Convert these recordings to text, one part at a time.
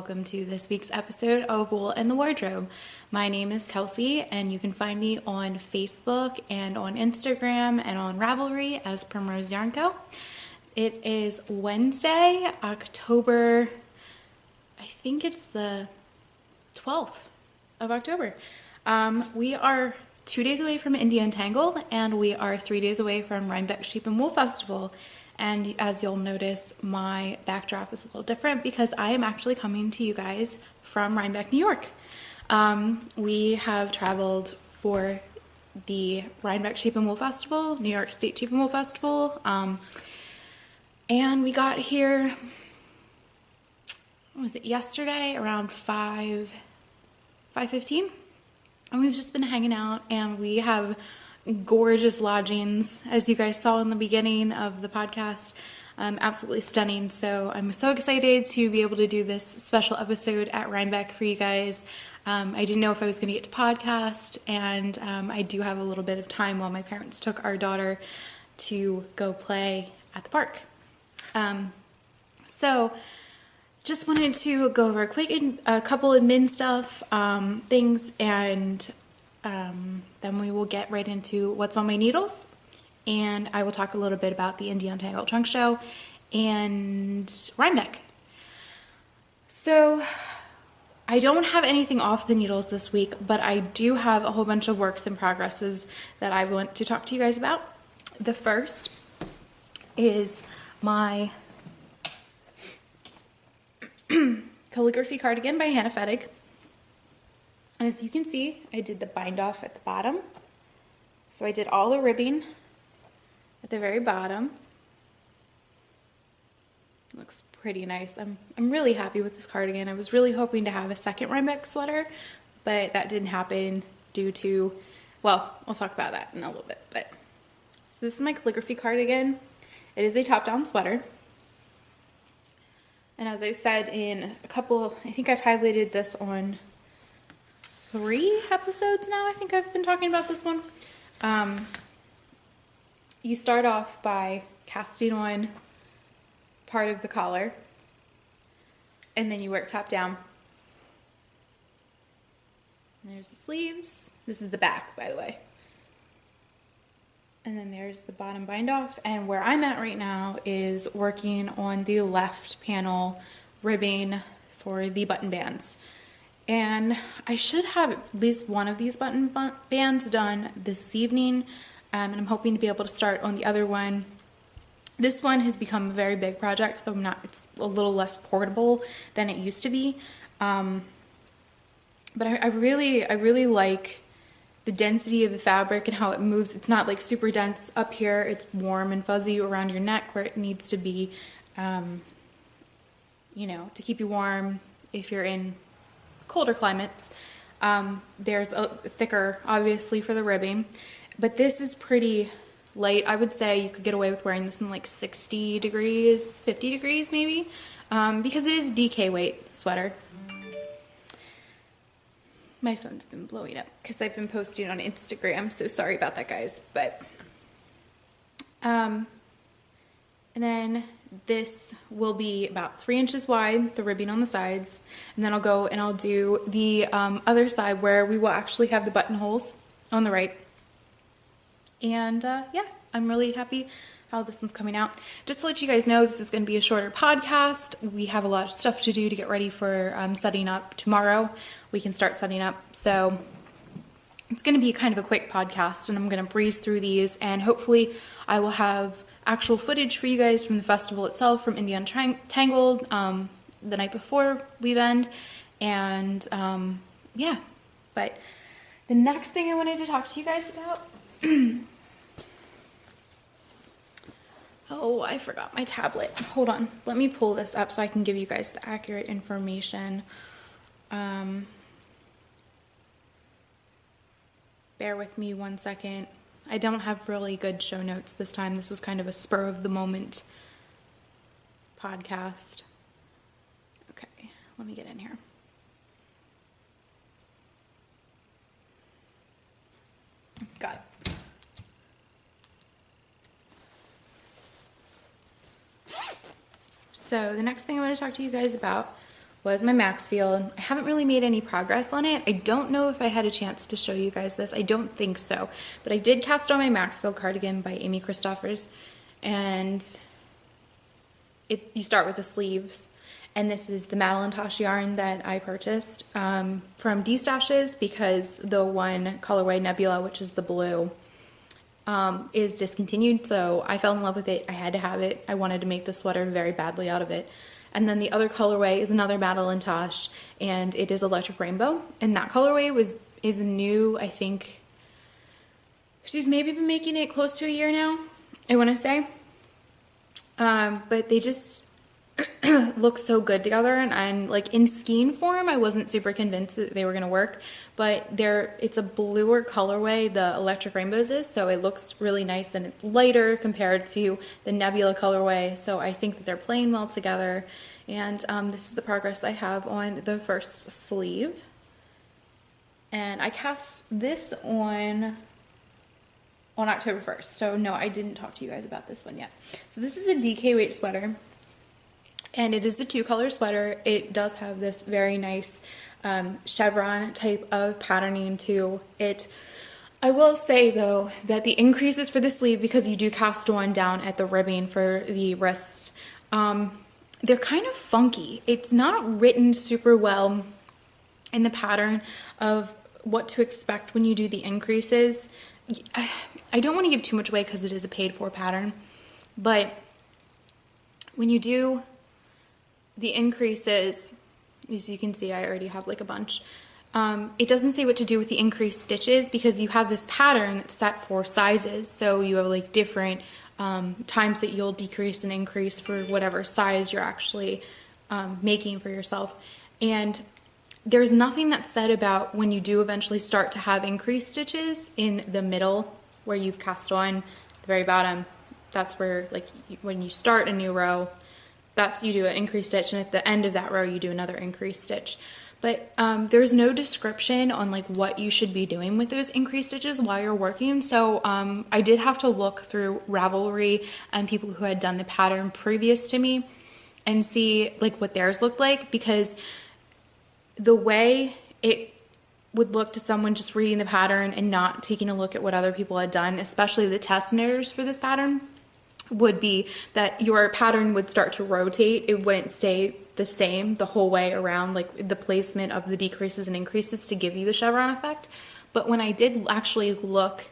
welcome to this week's episode of Wool and the Wardrobe. My name is Kelsey, and you can find me on Facebook and on Instagram and on Ravelry as Primrose Yarn Co. It is Wednesday, October, I think it's the 12th of October. We are 2 days away from Indie Untangled, and we are 3 days away from Rhinebeck Sheep and Wool Festival. And as you'll notice, my backdrop is a little different because I am actually coming to you guys from Rhinebeck, New York. We have traveled for the Rhinebeck Sheep and Wool Festival, New York State Sheep and Wool Festival, and we got here, what was it, yesterday around 5:15, and we've just been hanging out, and we have gorgeous lodgings, as you guys saw in the beginning of the podcast. Absolutely stunning. So I'm so excited to be able to do this special episode at Rhinebeck for you guys. I didn't know if I was going to get to podcast, and I do have a little bit of time while my parents took our daughter to go play at the park. So just wanted to go over a couple admin stuff, things, and then we will get right into what's on my needles, and I will talk a little bit about the Indie Untangled Trunk Show and Rhinebeck. So I don't have anything off the needles this week, but I do have a whole bunch of works in progresses that I want to talk to you guys about. The first is my calligraphy cardigan by Hannah Fettig. As you can see, I did the bind off at the bottom. So I did all the ribbing at the very bottom. Looks pretty nice. I'm really happy with this cardigan. I was really hoping to have a second Rhinebeck sweater, but that didn't happen due to, well, I'll talk about that in a little bit. So this is my calligraphy cardigan. It is a top-down sweater. And as I've said in a couple, I think I've highlighted this on 3 episodes now. I think I've been talking about this one. You start off by casting on part of the collar, and then you work top down. And there's the sleeves. This is the back, by the way. And then there's the bottom bind off, and where I'm at right now is working on the left panel ribbing for the button bands. And I should have at least one of these button bands done this evening, and I'm hoping to be able to start on the other one. This one has become a very big project, so it's a little less portable than it used to be. But I really like the density of the fabric and how it moves. It's not like super dense up here. It's warm and fuzzy around your neck where it needs to be, to keep you warm if you're in colder climates. There's a thicker, obviously, for the ribbing, but this is pretty light. I would say you could get away with wearing this in like 60 degrees, 50 degrees maybe, because it is DK weight sweater. My phone's been blowing up because I've been posting on Instagram, so sorry about that, guys. But and then this will be about 3 inches wide, the ribbing on the sides, and then I'll go and I'll do the other side where we will actually have the buttonholes on the right. And yeah, I'm really happy how this one's coming out. Just to let you guys know, this is going to be a shorter podcast. We have a lot of stuff to do to get ready for setting up tomorrow. We can start setting up, so it's going to be kind of a quick podcast, and I'm going to breeze through these, and hopefully I will have actual footage for you guys from the festival itself, from Indie Untangled, the night before we end, and yeah. But the next thing I wanted to talk to you guys about, oh, I forgot my tablet. Hold on, let me pull this up so I can give you guys the accurate information. Bear with me 1 second. I don't have really good show notes this time. This was kind of a spur of the moment podcast. Okay, let me get in here. Got it. So the next thing I want to talk to you guys about was my Maxfield. I haven't really made any progress on it. I don't know if I had a chance to show you guys this. I don't think so. But I did cast on my Maxfield cardigan by Amy Christoffers. And you start with the sleeves. And this is the Madeline Tosh yarn that I purchased from D-Stashes, because the one colorway, Nebula, which is the blue, is discontinued. So I fell in love with it. I had to have it. I wanted to make the sweater very badly out of it. And then the other colorway is another Madeline Tosh, and it is Electric Rainbow. And that colorway is new. I think she's maybe been making it close to a year now, I want to say. But they just look so good together, and I'm like, in skein form I wasn't super convinced that they were going to work, but it's a bluer colorway, the Electric Rainbows is, so it looks really nice, and it's lighter compared to the Nebula colorway, so I think that they're playing well together. And this is the progress I have on the first sleeve, and I cast this on October 1st, so no, I didn't talk to you guys about this one yet. So this is a DK weight sweater, and it is a 2-color sweater. It does have this very nice chevron type of patterning to it. I will say though that the increases for the sleeve, because you do cast on down at the ribbing for the wrists, they're kind of funky. It's not written super well in the pattern of what to expect when you do the increases. I don't want to give too much away because it is a paid for pattern, but when you do the increases, as you can see, I already have like a bunch. It doesn't say what to do with the increased stitches, because you have this pattern that's set for sizes. So you have like different times that you'll decrease and increase for whatever size you're actually making for yourself. And there's nothing that's said about when you do eventually start to have increased stitches in the middle where you've cast on the very bottom. That's where, like, when you start a new row, you do an increased stitch, and at the end of that row you do another increased stitch. But there's no description on like what you should be doing with those increased stitches while you're working. So I did have to look through Ravelry and people who had done the pattern previous to me and see like what theirs looked like, because the way it would look to someone just reading the pattern and not taking a look at what other people had done, especially the test knitters for this pattern, would be that your pattern would start to rotate. It wouldn't stay the same the whole way around, like the placement of the decreases and increases to give you the chevron effect. But when I did actually look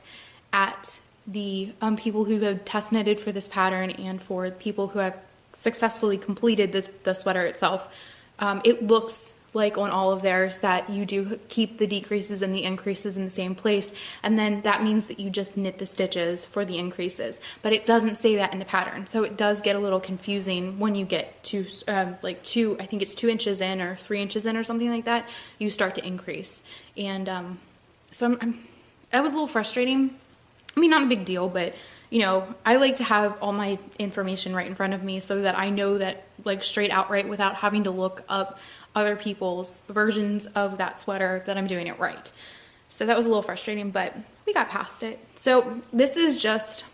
at the people who have test knitted for this pattern and for people who have successfully completed the sweater itself, it looks like on all of theirs that you do keep the decreases and the increases in the same place, and then that means that you just knit the stitches for the increases. But it doesn't say that in the pattern, so it does get a little confusing when you get to like I think it's 2 inches in or 3 inches in or something like that, you start to increase. And so that was a little frustrating. I mean, not a big deal, but you know, I like to have all my information right in front of me so that I know that, like, straight outright without having to look up other people's versions of that sweater, that I'm doing it right. So that was a little frustrating, but we got past it. So this is just,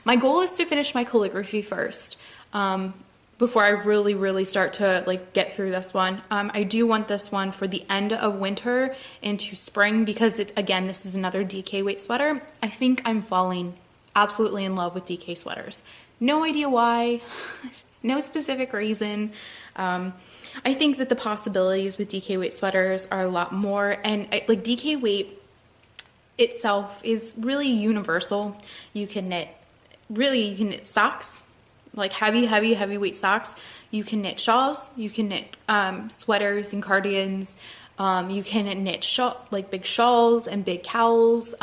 my goal is to finish my calligraphy first before I really start to like get through this one. I do want this one for the end of winter into spring, because again, this is another DK weight sweater. I think I'm falling absolutely in love with DK sweaters. No idea why, no specific reason. I think that the possibilities with DK weight sweaters are a lot more, and like DK weight itself is really universal. You can knit socks, like heavy weight socks. You can knit shawls, you can knit sweaters and cardigans. You can knit like big shawls and big cowls.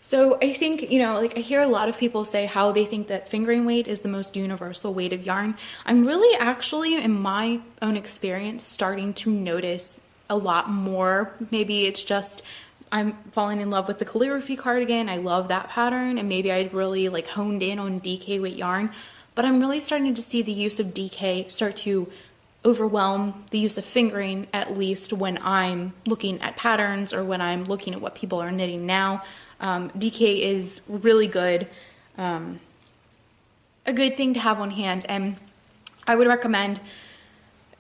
So I think, you know, like I hear a lot of people say how they think that fingering weight is the most universal weight of yarn. I'm really actually, in my own experience, starting to notice a lot more. Maybe it's just I'm falling in love with the calligraphy cardigan. I love that pattern, and maybe I really like honed in on DK weight yarn. But I'm really starting to see the use of DK start to overwhelm the use of fingering, at least when I'm looking at patterns or when I'm looking at what people are knitting now. DK is really good, a good thing to have on hand, and I would recommend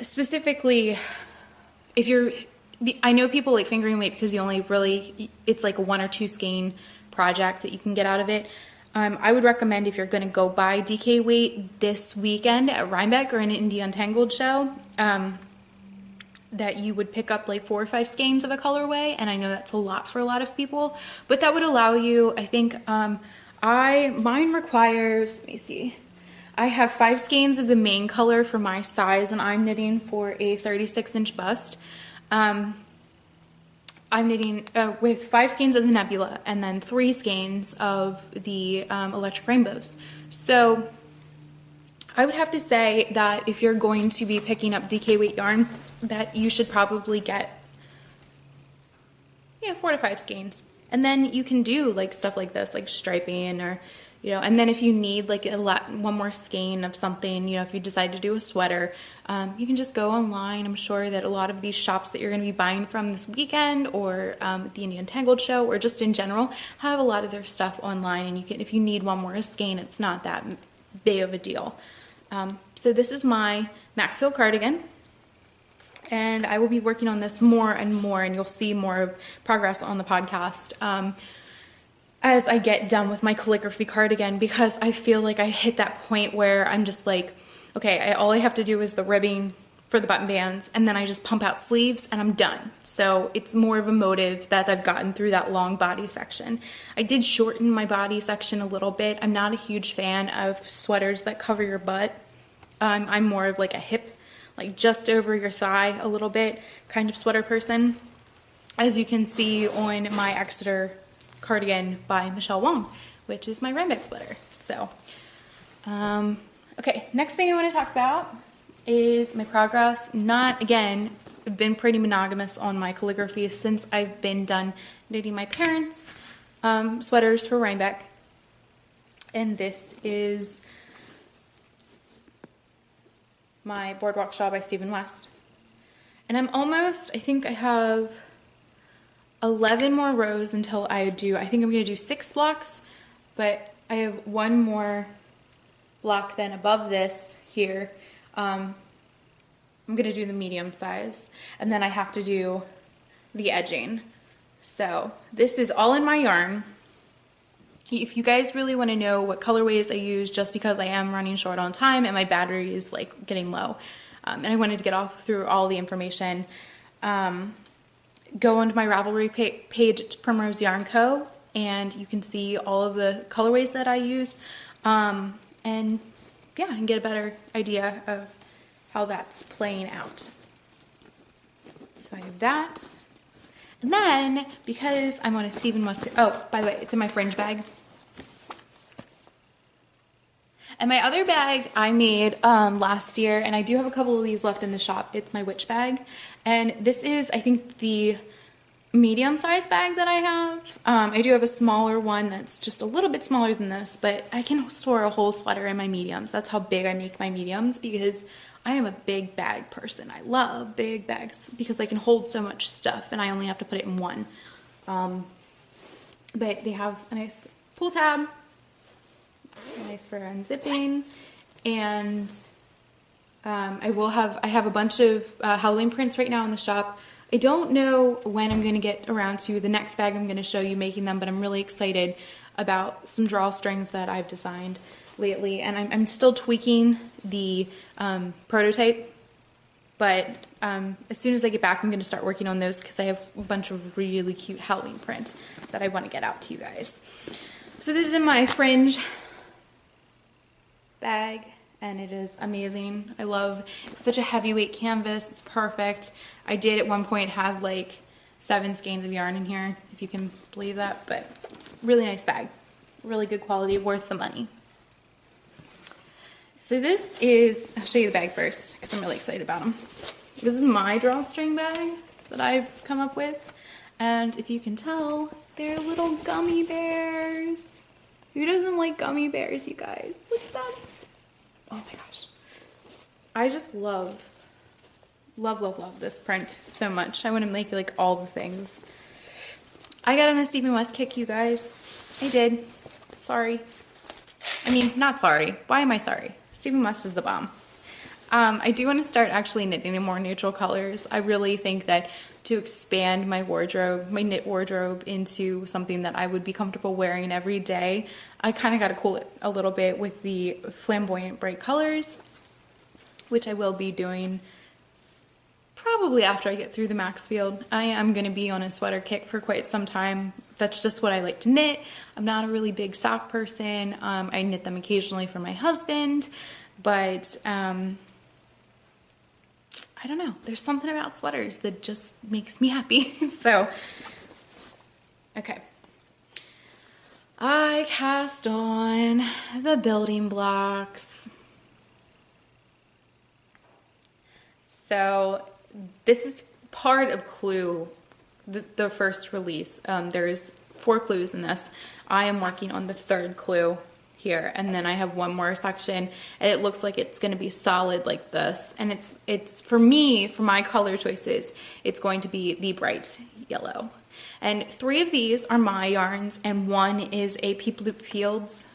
specifically I know people like fingering weight because you only really, it's like a 1 or 2 skein project that you can get out of it. I would recommend if you're going to go buy DK weight this weekend at Rhinebeck or an Indie Untangled show, that you would pick up like 4 or 5 skeins of a colorway, and I know that's a lot for a lot of people, but that would allow you, I think, mine requires, let me see, I have 5 skeins of the main color for my size, and I'm knitting for a 36-inch bust. I'm knitting with 5 skeins of the Nebula and then 3 skeins of the Electric Rainbows. So I would have to say that if you're going to be picking up DK weight yarn, that you should probably get 4 to 5 skeins. And then you can do like stuff like this, like striping, or and then if you need like one more skein of something, if you decide to do a sweater, you can just go online. I'm sure that a lot of these shops that you're going to be buying from this weekend, or the Indie Untangled show, or just in general, have a lot of their stuff online, and you can, if you need one more skein, it's not that big of a deal. So this is my Maxfield cardigan, and I will be working on this more and more, and you'll see more of progress on the podcast as I get done with my calligraphy cardigan, because I feel like I hit that point where I'm just like, okay, all I have to do is the ribbing for the button bands, and then I just pump out sleeves and I'm done. So it's more of a motive that I've gotten through that long body section. I did shorten my body section a little bit. I'm not a huge fan of sweaters that cover your butt. I'm more of like a hip, like just over your thigh a little bit kind of sweater person, as you can see on my Exeter cardigan by Michelle Wong, which is my Rhinebeck sweater. So, okay, next thing I want to talk about is my progress. Again, I've been pretty monogamous on my calligraphy since I've been done knitting my parents' sweaters for Rhinebeck, and this is my Boardwalk Shawl by Stephen West. And I think I have 11 more rows until I think I'm going to do 6 blocks, but I have one more block then above this here. I'm going to do the medium size, and then I have to do the edging. So this is all in my yarn. If you guys really want to know what colorways I use, just because I am running short on time and my battery is like getting low, and I wanted to get through all the information, go onto my Ravelry page at Primrose Yarn Co, and you can see all of the colorways that I use, and yeah, and get a better idea of how that's playing out. So I have that. And then, because I'm on a Stephen West, oh, by the way, it's in my fringe bag. And my other bag I made last year, and I do have a couple of these left in the shop. It's my witch bag. And this is, I think, the medium-sized bag that I have. I do have a smaller one that's just a little bit smaller than this, but I can store a whole sweater in my mediums. That's how big I make my mediums, because I am a big bag person. I love big bags because they can hold so much stuff, and I only have to put it in one. But they have a nice pull tab, nice for unzipping, and I have a bunch of Halloween prints right now in the shop. I don't know when I'm going to get around to the next bag I'm going to show you making them, but I'm really excited about some drawstrings that I've designed lately, and I'm still tweaking the prototype, but as soon as I get back, I'm going to start working on those, because I have a bunch of really cute Halloween prints that I want to get out to you guys. So this is in my fringe bag, and it is amazing. I love, it's such a heavyweight canvas. It's perfect. I did at one point have like 7 skeins of yarn in here, if you can believe that, but really nice bag. Really good quality, worth the money. So this is, I'll show you the bag first, because I'm really excited about them. This is my drawstring bag that I've come up with, and if you can tell, they're little gummy bears. Who doesn't like gummy bears, you guys? Look at that. Oh my gosh. I just love this print so much. I want to make like all the things. I got on a Stephen West kick, you guys. I did. Sorry. I mean, not sorry. Why am I sorry? Stephen West is the bomb. I do want to start actually knitting in more neutral colors. I really think that to expand my wardrobe, my knit wardrobe, into something that I would be comfortable wearing every day, I kind of got to cool it a little bit with the flamboyant bright colors, which I will be doing probably after I get through the Maxfield. I am going to be on a sweater kick for quite some time. That's just what I like to knit. I'm not a really big sock person. I knit them occasionally for my husband, but I don't know. There's something about sweaters that just makes me happy. So, okay. I cast on the building blocks. So this is part of Clue, the first release. There's 4 clues in this. I am working on the 3rd clue here, and then I have one more section, and it looks like it's going to be solid like this. And it's for me, for my color choices, it's going to be the bright yellow. And 3 of these are my yarns, and 1 is a Peep Loop Fields.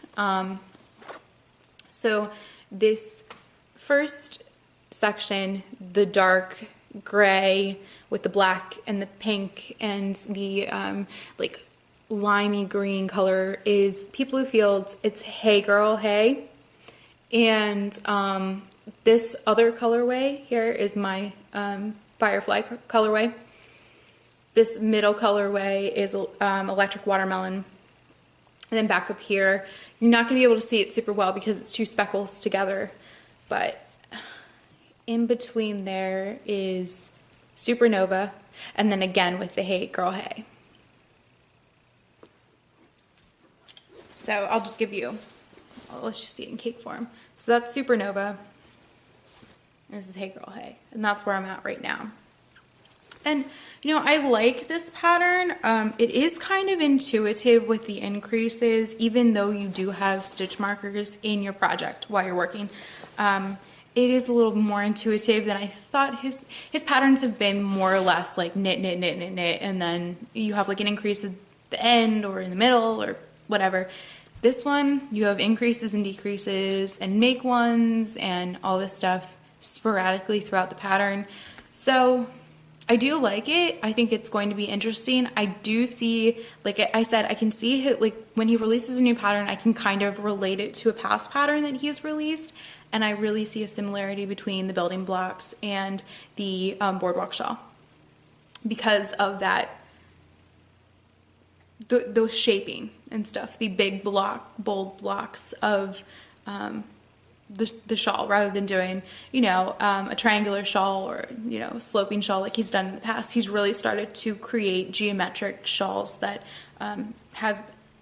So this first section, the dark gray with the black and the pink and the like limey green color, is Peep Blue Fields. It's Hey Girl Hey. And this other colorway here is my Firefly colorway. This middle colorway is Electric Watermelon. And then back up here, you're not going to be able to see it super well because it's 2 speckles together, but in between there is Supernova, and then again with the Hey Girl Hey. So I'll just give you, let's just see it in cake form. So that's Supernova, and this is Hey Girl Hey, and that's where I'm at right now. And, you know, I like this pattern. It is kind of intuitive with the increases, even though you do have stitch markers in your project while you're working. It is a little more intuitive than I thought. His patterns have been more or less like knit, knit, knit, knit, knit, and then you have like an increase at the end or in the middle or whatever. This one, you have increases and decreases and make ones and all this stuff sporadically throughout the pattern. So I do like it. I think it's going to be interesting. I do see, like I said, I can see it, like when he releases a new pattern, I can kind of relate it to a past pattern that he's released. And I really see a similarity between the building blocks and the boardwalk shawl because of that, those shaping and stuff, the big bold blocks of the shawl, rather than doing, you know, a triangular shawl or, you know, sloping shawl like he's done in the past. He's really started to create geometric shawls that have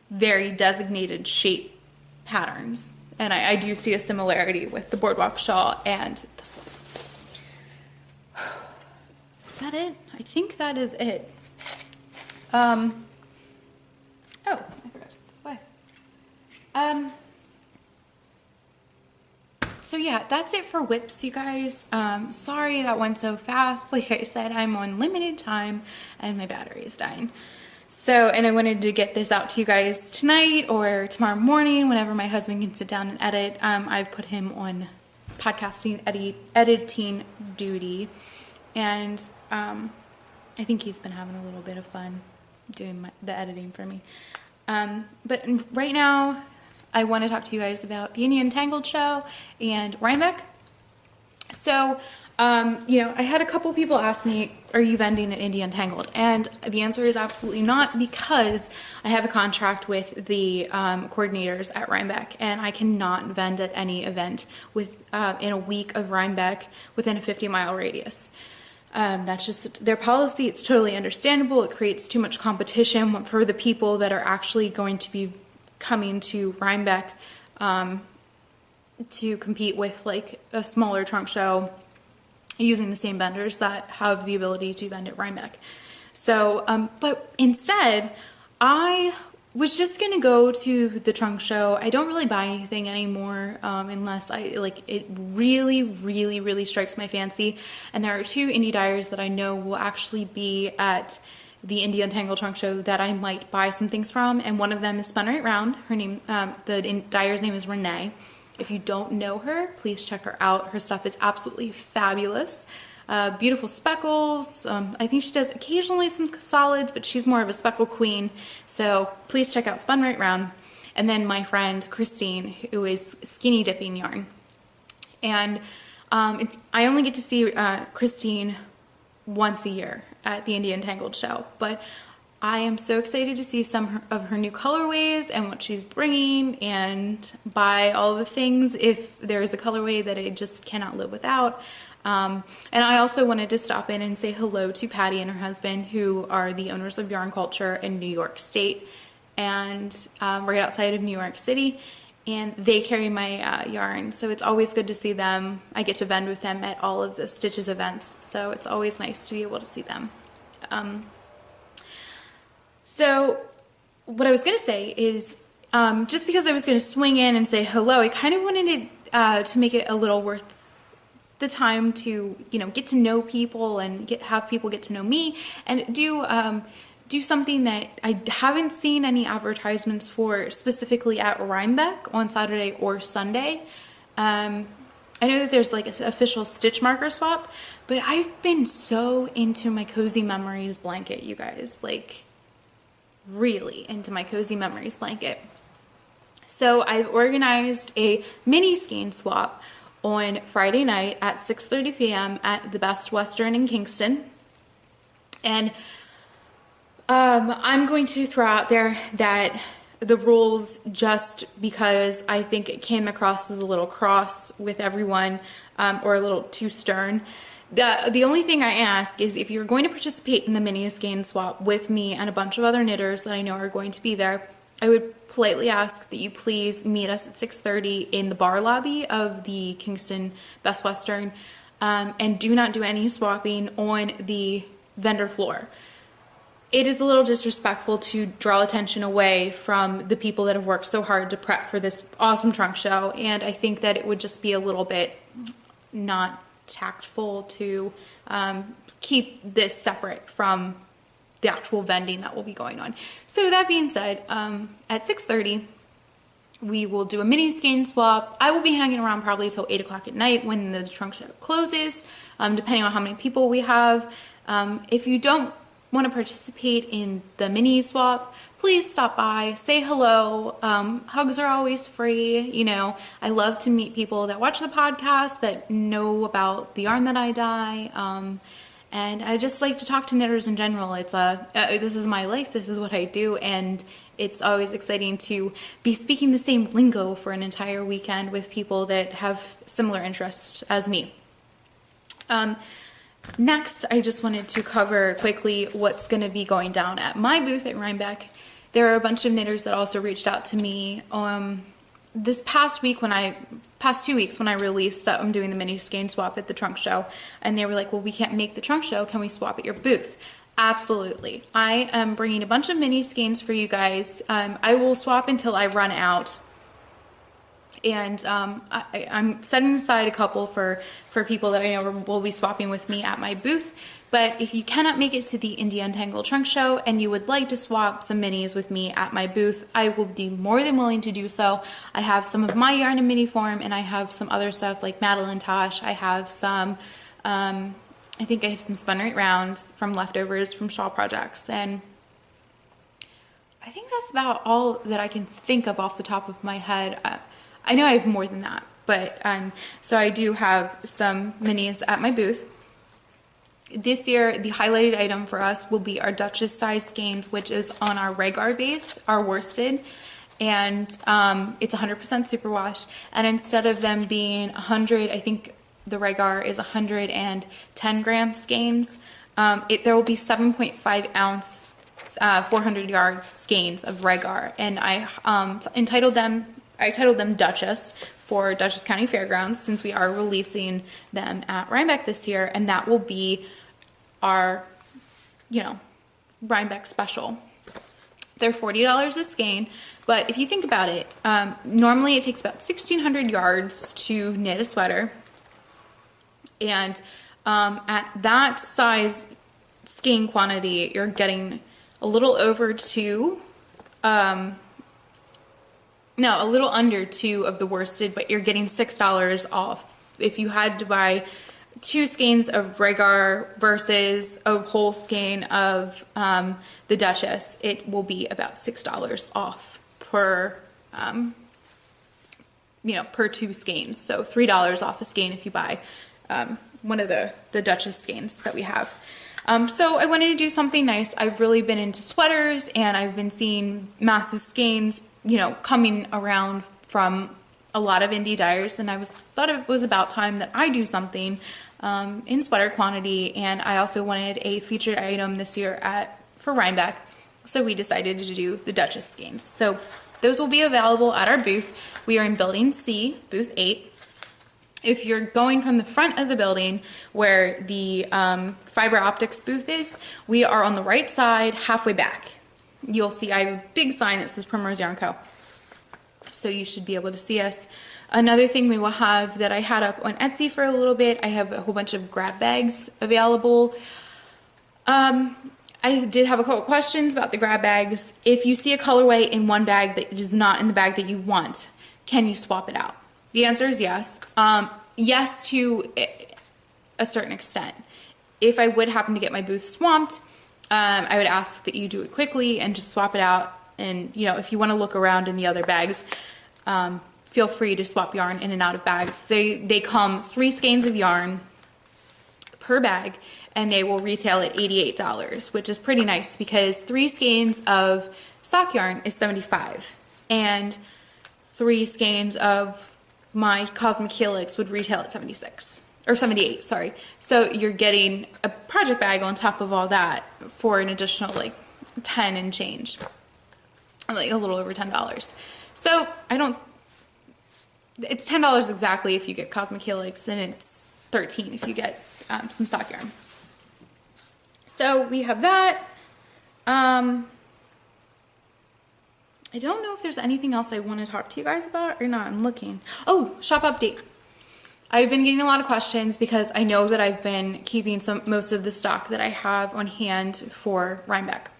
very designated shape patterns. And I do see a similarity with the boardwalk shawl and this one. Is that it? I think that is it. Oh, I forgot to put it away. So yeah, that's it for whips, you guys. Sorry that went so fast. Like I said, I'm on limited time and my battery is dying. So, and I wanted to get this out to you guys tonight or tomorrow morning whenever my husband can sit down and edit. I've put him on podcasting editing duty, and I think he's been having a little bit of fun doing the editing for me. But right now, I want to talk to you guys about the Indie Untangled show and Rhinebeck. So, you know, I had a couple people ask me, are you vending at Indie Untangled? And the answer is absolutely not, because I have a contract with the coordinators at Rhinebeck, and I cannot vend at any event with in a week of Rhinebeck within a 50-mile radius. That's just their policy. It's totally understandable. It creates too much competition for the people that are actually going to be coming to Rhinebeck to compete with like a smaller trunk show, using the same vendors that have the ability to vend at Rhinebeck. So, but instead, I was just going to go to the trunk show. I don't really buy anything anymore unless it really, really, really strikes my fancy. And there are 2 indie dyers that I know will actually be at the Indie Untangled trunk show that I might buy some things from. And one of them is Spun Right Round. Her name, the dyer's name is Renee. If you don't know her, please check her out. Her stuff is absolutely fabulous. Beautiful speckles. I think she does occasionally some solids, but she's more of a speckle queen. So please check out Spun Right Round. And then my friend Christine, who is Skinny Dipping Yarn. And I only get to see Christine once a year at the Indie Untangled show, but I am so excited to see some of her new colorways and what she's bringing, and buy all the things if there is a colorway that I just cannot live without. And I also wanted to stop in and say hello to Patty and her husband, who are the owners of Yarn Culture in New York State, and right outside of New York City, and they carry my yarn, so it's always good to see them. I get to vend with them at all of the Stitches events, so it's always nice to be able to see them. So what I was going to say is, just because I was going to swing in and say hello, I kind of wanted to make it a little worth the time to, get to know people and have people get to know me, and do something that I haven't seen any advertisements for specifically at Rhinebeck on Saturday or Sunday. I know that there's like an official stitch marker swap, but I've been so into my Cozy Memories blanket, you guys, like really into my Cozy Memories blanket. So I've organized a mini skein swap on Friday night at 6:30 p.m. at the Best Western in Kingston. And I'm going to throw out there that the rules, just because I think it came across as a little cross with everyone, or a little too stern. The only thing I ask is, if you're going to participate in the mini skein swap with me and a bunch of other knitters that I know are going to be there, I would politely ask that you please meet us at 6:30 in the bar lobby of the Kingston Best Western, and do not do any swapping on the vendor floor. It is a little disrespectful to draw attention away from the people that have worked so hard to prep for this awesome trunk show, and I think that it would just be a little bit not tactful to keep this separate from the actual vending that will be going on. So that being said, at 6:30 we will do a mini skein swap. I will be hanging around probably till 8 o'clock at night when the trunk show closes, depending on how many people we have. If you don't want to participate in the mini swap, please stop by, say hello. Hugs are always free. I love to meet people that watch the podcast, that know about the yarn that I dye. And I just like to talk to knitters in general. It's this is my life, this is what I do, and it's always exciting to be speaking the same lingo for an entire weekend with people that have similar interests as me. Next, I just wanted to cover quickly what's going to be going down at my booth at Rhinebeck. There are a bunch of knitters that also reached out to me this past 2 weeks when I released that I'm doing the mini skein swap at the trunk show, and they were like, well, we can't make the trunk show, can we swap at your booth? Absolutely. I am bringing a bunch of mini skeins for you guys. I will swap until I run out. And I'm setting aside a couple for people that I know will be swapping with me at my booth. But if you cannot make it to the Indie Untangled Trunk Show and you would like to swap some minis with me at my booth, I will be more than willing to do so. I have some of my yarn in mini form, and I have some other stuff like Madeline Tosh. I have some, I think I have some Spun Right Round from leftovers from shawl projects. And I think that's about all that I can think of off the top of my head. I know I have more than that, but so I do have some minis at my booth. This year, the highlighted item for us will be our Duchess size skeins, which is on our Regar base, our worsted, and it's 100% superwash. And instead of them being 100, I think the Regar is 110 gram skeins. There will be 7.5 ounce, 400 yard skeins of Regar, and I titled them Duchess for Dutchess County Fairgrounds, since we are releasing them at Rhinebeck this year, and that will be our, Rhinebeck special. They're $40 a skein, but if you think about it, normally it takes about 1,600 yards to knit a sweater, and at that size skein quantity, you're getting a little over 2 no, a little under 2 of the worsted, but you're getting $6 off. If you had to buy 2 skeins of Regar versus a whole skein of the Duchess, it will be about $6 off per, per 2 skeins. So $3 off a skein if you buy one of the Duchess skeins that we have. So I wanted to do something nice. I've really been into sweaters, and I've been seeing massive skeins, coming around from a lot of indie dyers, and thought it was about time that I do something in sweater quantity. And I also wanted a featured item this year for Rhinebeck, so we decided to do the Duchess skeins. So those will be available at our booth. We are in Building C, booth 8. If you're going from the front of the building where the fiber optics booth is, we are on the right side, halfway back. You'll see I have a big sign that says Primrose Yarn Co. So you should be able to see us. Another thing we will have that I had up on Etsy for a little bit, I have a whole bunch of grab bags available. I did have a couple questions about the grab bags. If you see a colorway in one bag that is not in the bag that you want, can you swap it out? The answer is yes. Yes, to a certain extent. If I would happen to get my booth swamped, I would ask that you do it quickly and just swap it out. And, if you want to look around in the other bags, feel free to swap yarn in and out of bags. They come 3 skeins of yarn per bag, and they will retail at $88, which is pretty nice because 3 skeins of sock yarn is $75, and 3 skeins of my Cosmic Helix would retail at $76 or $78, sorry. So you're getting a project bag on top of all that for an additional like 10 and change, like a little over $10. So it's $10 exactly if you get Cosmic Helix, and it's $13 if you get some sock yarn. So we have that. I don't know if there's anything else I want to talk to you guys about or not. I'm looking. Oh, shop update. I've been getting a lot of questions because I know that I've been keeping most of the stock that I have on hand for Rhinebeck.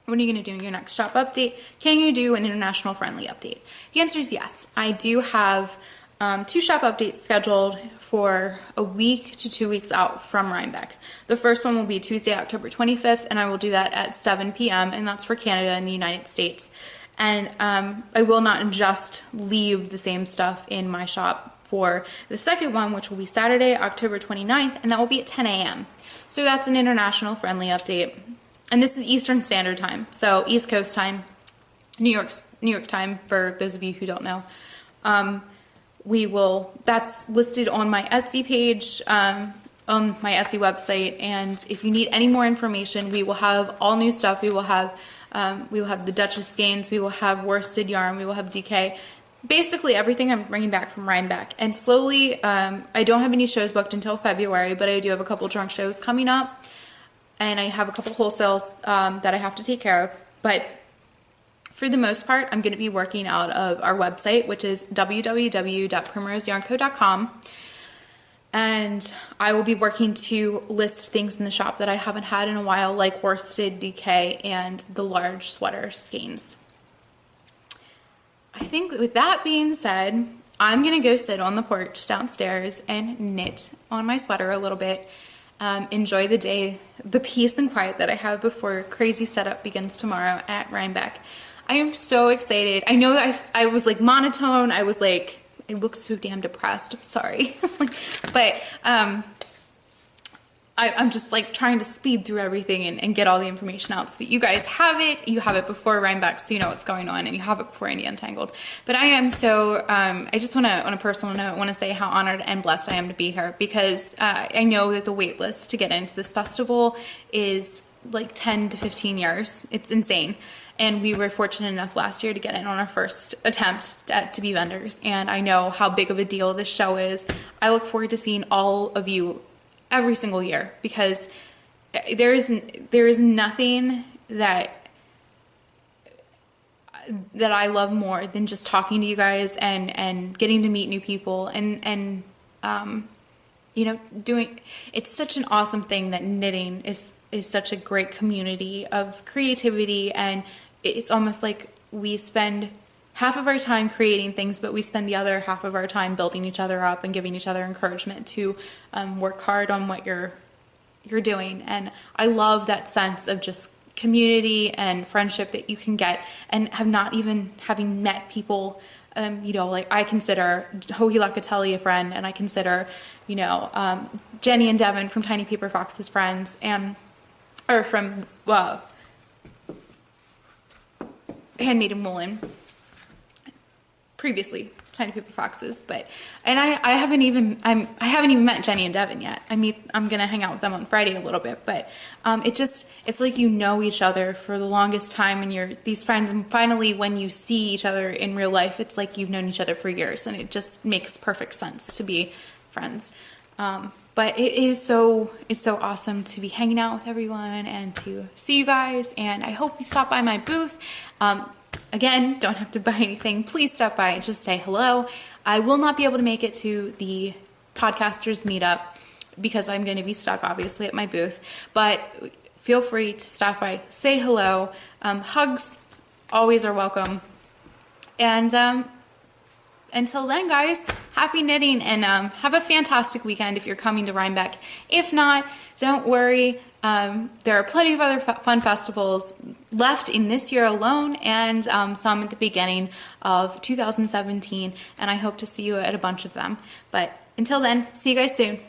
What are you going to do in your next shop update? Can you do an international friendly update? The answer is yes. I do have 2 shop updates scheduled for a week to 2 weeks out from Rhinebeck. The first one will be Tuesday, October 25th, and I will do that at 7 p.m., and that's for Canada and the United States. And I will not just leave the same stuff in my shop for the second one, which will be Saturday, October 29th, and that will be at 10 a.m. So that's an international friendly update. And this is Eastern Standard Time, so East Coast time, New York time, for those of you who don't know. That's listed on my Etsy page, on my Etsy website, and if you need any more information, we will have all new stuff. We will have the Duchess skeins, we will have worsted yarn, we will have DK, basically everything I'm bringing back from Rhinebeck. And slowly, I don't have any shows booked until February, but I do have a couple trunk shows coming up, and I have a couple wholesales that I have to take care of. But for the most part, I'm going to be working out of our website, which is www.primroseyarnco.com. And I will be working to list things in the shop that I haven't had in a while, like worsted, DK, and the large sweater skeins. I think with that being said, I'm going to go sit on the porch downstairs and knit on my sweater a little bit. Enjoy the day, the peace and quiet that I have before crazy setup begins tomorrow at Rhinebeck. I am so excited. I know that I was like monotone. I was like, I look so damn depressed. I'm sorry. But I'm just like trying to speed through everything and get all the information out so that you guys have it. You have it before Rhinebeck, so you know what's going on, and you have it before Indie Untangled. But I am so, I just want to, on a personal note, want to say how honored and blessed I am to be here, because I know that the wait list to get into this festival is like 10 to 15 years. It's insane. And we were fortunate enough last year to get in on our first attempt to be vendors. And I know how big of a deal this show is. I look forward to seeing all of you every single year, because there is nothing that I love more than just talking to you guys and getting to meet new people and you know, it's such an awesome thing that knitting is such a great community of creativity, and it's almost like we spend half of our time creating things, but we spend the other half of our time building each other up and giving each other encouragement to work hard on what you're doing. And I love that sense of just community and friendship that you can get, and have not even having met people, you know, like I consider Hohi Locatelli a friend, and I consider, you know, Jenny and Devin from Tiny Paper Foxes friends, and or from Handmade in Woolen, previously Tiny Paper Foxes, but I haven't even met Jenny and Devin yet. I'm gonna hang out with them on Friday a little bit, but it's like you know each other for the longest time, and you're these friends, and finally when you see each other in real life, it's like you've known each other for years, and it just makes perfect sense to be friends. But it's so awesome to be hanging out with everyone and to see you guys, and I hope you stop by my booth. Again, don't have to buy anything. Please stop by and just say hello. I will not be able to make it to the podcasters meetup because I'm going to be stuck obviously at my booth, but feel free to stop by, say hello. Hugs always are welcome. And until then, guys, happy knitting, and have a fantastic weekend if you're coming to Rhinebeck. If not, don't worry. There are plenty of other fun festivals left in this year alone, and some at the beginning of 2017, and I hope to see you at a bunch of them. But until then, see you guys soon.